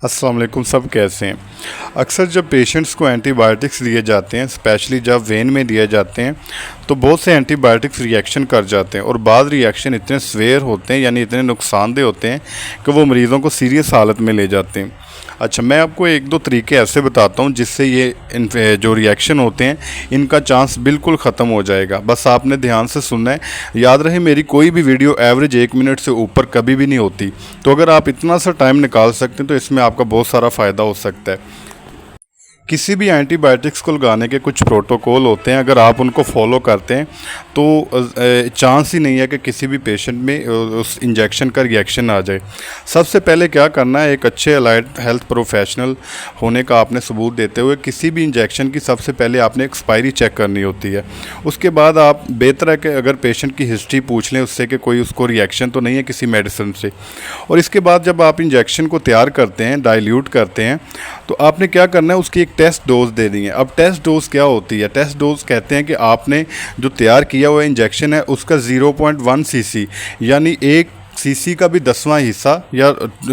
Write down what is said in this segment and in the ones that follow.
अस्सलाम वालेकुम। सब कैसे हैं? अक्सर जब पेशेंट्स को एंटीबायोटिक्स दिए जाते हैं, स्पेशली जब वेन में दिए जाते हैं, तो बहुत से एंटीबायोटिक्स रिएक्शन कर जाते हैं और बाद रिएक्शन इतने स्वेयर होते हैं, यानी इतने नुकसानदेह होते हैं कि वो मरीज़ों को सीरियस हालत में ले जाते हैं। अच्छा, मैं आपको एक दो तरीके ऐसे बताता हूँ जिससे ये जो रिएक्शन होते हैं इनका चांस बिल्कुल ख़त्म हो जाएगा। बस आपने ध्यान से सुनना है। याद रहे, मेरी कोई भी वीडियो एवरेज 1 मिनट से ऊपर कभी भी नहीं होती। तो अगर आप इतना सा टाइम निकाल सकते हैं तो इसमें आपका बहुत सारा फ़ायदा हो सकता है। किसी भी एंटीबायोटिक्स को लगाने के कुछ प्रोटोकॉल होते हैं, अगर आप उनको फॉलो करते हैं तो चांस ही नहीं है कि किसी भी पेशेंट में उस इंजेक्शन का रिएक्शन आ जाए। सबसे पहले क्या करना है, एक अच्छे अलाइड हेल्थ प्रोफेशनल होने का आपने सबूत देते हुए किसी भी इंजेक्शन की सबसे पहले आपने एक्सपायरी चेक करनी होती है। उसके बाद आप बेहतर है कि अगर पेशेंट की हिस्ट्री पूछ लें उससे कि कोई उसको रिएक्शन तो नहीं है किसी मेडिसिन से। और इसके बाद जब आप इंजेक्शन को तैयार करते हैं, डाइल्यूट करते हैं, तो आपने क्या करना है, उसकी एक टेस्ट डोज दे दी है। अब टेस्ट डोज क्या होती है? टेस्ट डोज कहते हैं कि आपने जो तैयार किया हुआ इंजेक्शन है उसका 0.1 सीसी यानी 1 सीसी का भी 10वां हिस्सा या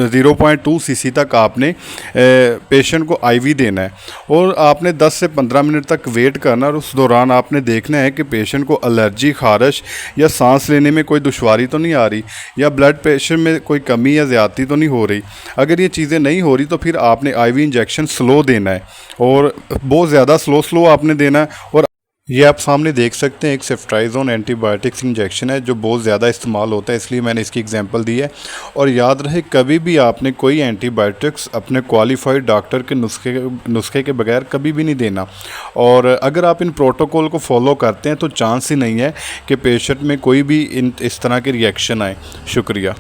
0.2 सीसी तक आपने पेशेंट को आईवी देना है और आपने 10 से 15 मिनट तक वेट करना और उस दौरान आपने देखना है कि पेशेंट को एलर्जी, खारिश या सांस लेने में कोई दुश्वारी तो नहीं आ रही या ब्लड प्रेशर में कोई कमी या ज़्यादती तो नहीं हो रही। अगर ये चीज़ें नहीं हो रही तो फिर आपने आईवी इंजेक्शन स्लो देना है और बहुत ज़्यादा स्लो आपने देना है। और ये आप सामने देख सकते हैं, एक सेफ्ट्राइजोन एंटीबायोटिक्स इंजेक्शन है जो बहुत ज़्यादा इस्तेमाल होता है, इसलिए मैंने इसकी एग्जांपल दी है। और याद रहे, कभी भी आपने कोई एंटीबायोटिक्स अपने क्वालिफाइड डॉक्टर के नुस्खे के बगैर कभी भी नहीं देना। और अगर आप इन प्रोटोकॉल को फॉलो करते हैं तो चांस ही नहीं है कि पेशेंट में कोई भी इस तरह के रिएक्शन आए। शुक्रिया।